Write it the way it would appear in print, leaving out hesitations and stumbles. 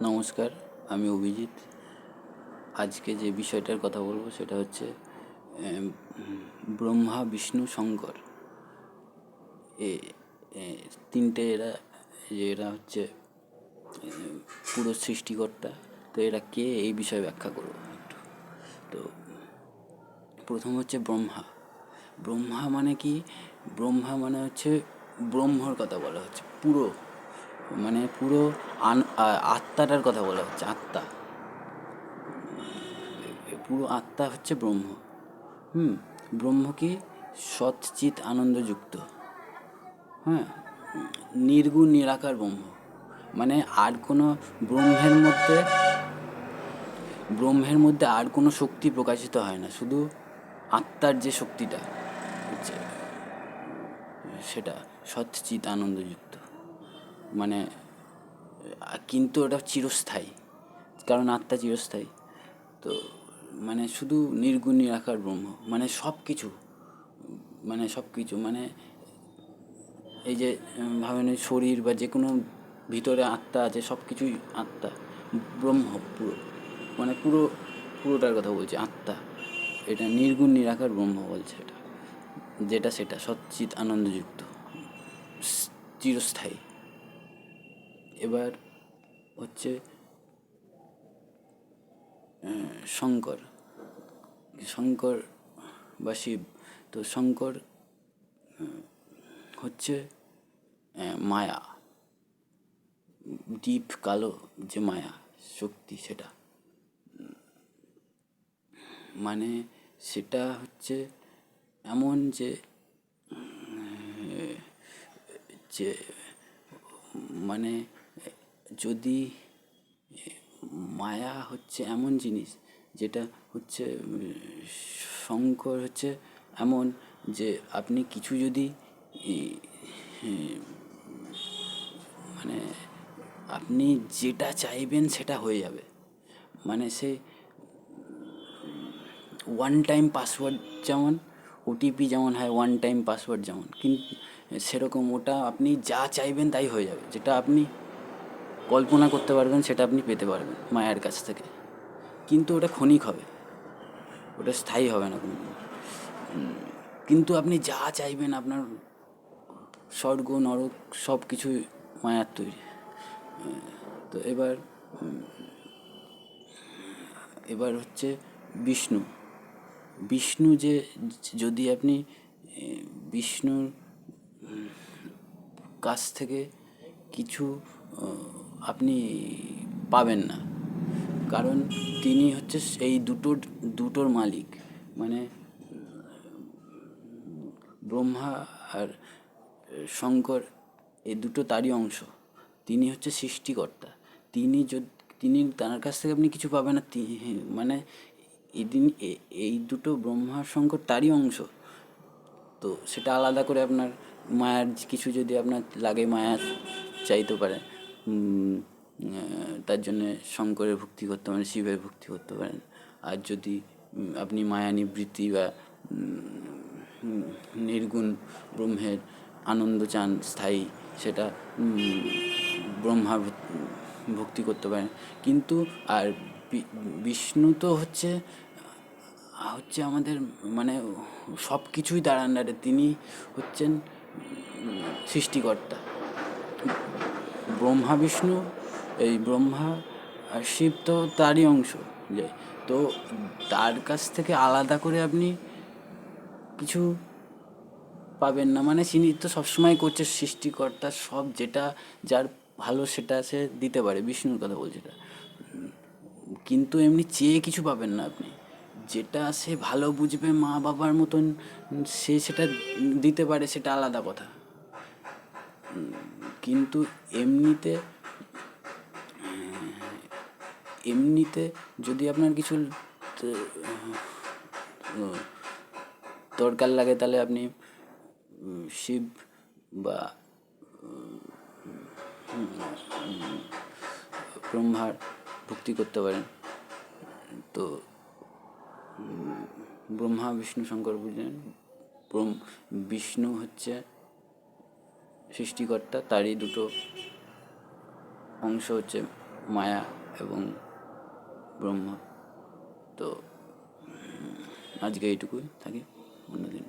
নমস্কার, আমি অভিজিৎ। আজকে যে বিষয়টার কথা বলবো সেটা হচ্ছে ব্রহ্মা, বিষ্ণু, শঙ্কর। এ এ তিনটে এরা হচ্ছে পুরো সৃষ্টিকর্তা। তো এরা কে, এই বিষয়ে ব্যাখ্যা করবো একটু। তো প্রথম হচ্ছে ব্রহ্মা। ব্রহ্মা মানে কি? ব্রহ্মা মানে হচ্ছে ব্রহ্মর কথা বলা হচ্ছে, পুরো আত্মাটার কথা বলা হচ্ছে। পুরো আত্মা হচ্ছে ব্রহ্ম। ব্রহ্ম কি? সৎচিৎ আনন্দযুক্ত। হ্যাঁ, নির্গুণ নিরাকার ব্রহ্ম। মানে আর কোনো ব্রহ্মের মধ্যে আর কোনো শক্তি প্রকাশিত হয় না, শুধু আত্মার যে শক্তিটা হচ্ছে সেটা সৎচিৎ আনন্দযুক্ত। মানে কিন্তু ওটা চিরস্থায়ী, কারণ আত্মা চিরস্থায়ী। তো মানে শুধু নির্গুণ নিরাকার ব্রহ্ম, মানে সব কিছু মানে এই যে ভাবেন শরীর বা যে কোনো ভিতরে আত্মা আছে, সব কিছুই আত্মা। ব্রহ্ম পুরোটার কথা বলছে, আত্মা। এটা নির্গুণ নিরাকার ব্রহ্ম বলছে, সেটা সচ্চিৎ আনন্দযুক্ত, চিরস্থায়ী। এবার হচ্ছে শঙ্কর বা শিব। তো শঙ্কর হচ্ছে মায়া, ডিপ কালো যে মায়া শক্তি, সেটা মানে সেটা হচ্ছে এমন যে যে মানে যদি মায়া হচ্ছে এমন জিনিস, যেটা হচ্ছে শঙ্কর হচ্ছে এমন যে আপনি কিছু যদি মানে আপনি যেটা চাইবেন সেটা হয়ে যাবে। মানে সে ওয়ান টাইম পাসওয়ার্ড যেমন, ওটিপি যেমন হয় ওয়ান টাইম পাসওয়ার্ড যেমন, কিন্তু সেরকম ওটা আপনি যা চাইবেন তাই হয়ে যাবে। যেটা আপনি কল্পনা করতে পারবেন সেটা আপনি পেতে পারবেন মায়ের কাছ থেকে। কিন্তু ওটা ক্ষণিক হবে, ওটা স্থায়ী হবে না কোনো। কিন্তু আপনি যা চাইবেন, আপনার স্বর্গ নরক সব কিছুই মায়ার তৈরি। তো এবার হচ্ছে বিষ্ণু। বিষ্ণু যে যদি আপনি বিষ্ণুর কাছ থেকে কিছু আপনি পাবেন না, কারণ তিনি হচ্ছে এই দুটোর মালিক। মানে ব্রহ্মা আর শঙ্কর, এই দুটো তারই অংশ। তিনি হচ্ছে সৃষ্টিকর্তা। তিনি তার কাছ থেকে আপনি কিছু পাবেন না। মানে এই দুটো ব্রহ্মা শঙ্কর তারই অংশ। তো সেটা আলাদা করে আপনার মায়ার কিছু যদি আপনার লাগে, মায়া চাইতে পারে, তার জন্যে শঙ্করের ভক্তি করতে পারেন, শিবের ভক্তি করতে পারেন। আর যদি আপনি মায়া নিবৃত্তি বা নির্গুণ ব্রহ্মের আনন্দ চান স্থায়ী, সেটা ব্রহ্মার ভক্তি করতে পারেন। কিন্তু আর বিষ্ণু তো হচ্ছে আমাদের মানে সব কিছুই তার আন্ডারে। তিনি হচ্ছেন সৃষ্টিকর্তা। ব্রহ্মা আর শিব তো তারই অংশ। তো তার কাছ থেকে আলাদা করে আপনি কিছু পাবেন না। মানে তিনি তো সবসময় করছে, সৃষ্টিকর্তা, সব যেটা যার ভালো সেটা সে দিতে পারে। বিষ্ণুর কথা বলছি এটা। কিন্তু এমনি চেয়ে কিছু পাবেন না আপনি। যেটা সে ভালো বুঝবে, মা বাবার মতন সে সেটা দিতে পারে, সেটা আলাদা কথা। কিন্তু এমনিতে যদি আপনার কিছু দরকার লাগে, তাহলে আপনি শিব বা ব্রহ্মার ভক্তি করতে পারেন। তো ব্রহ্মা, বিষ্ণু, শঙ্কর বুঝলেন। বিষ্ণু হচ্ছে সৃষ্টিকর্তা, তারই দুটো অংশ হচ্ছে মায়া এবং ব্রহ্ম। তো আজকে এইটুকুই, থাকি, অন্যদিন।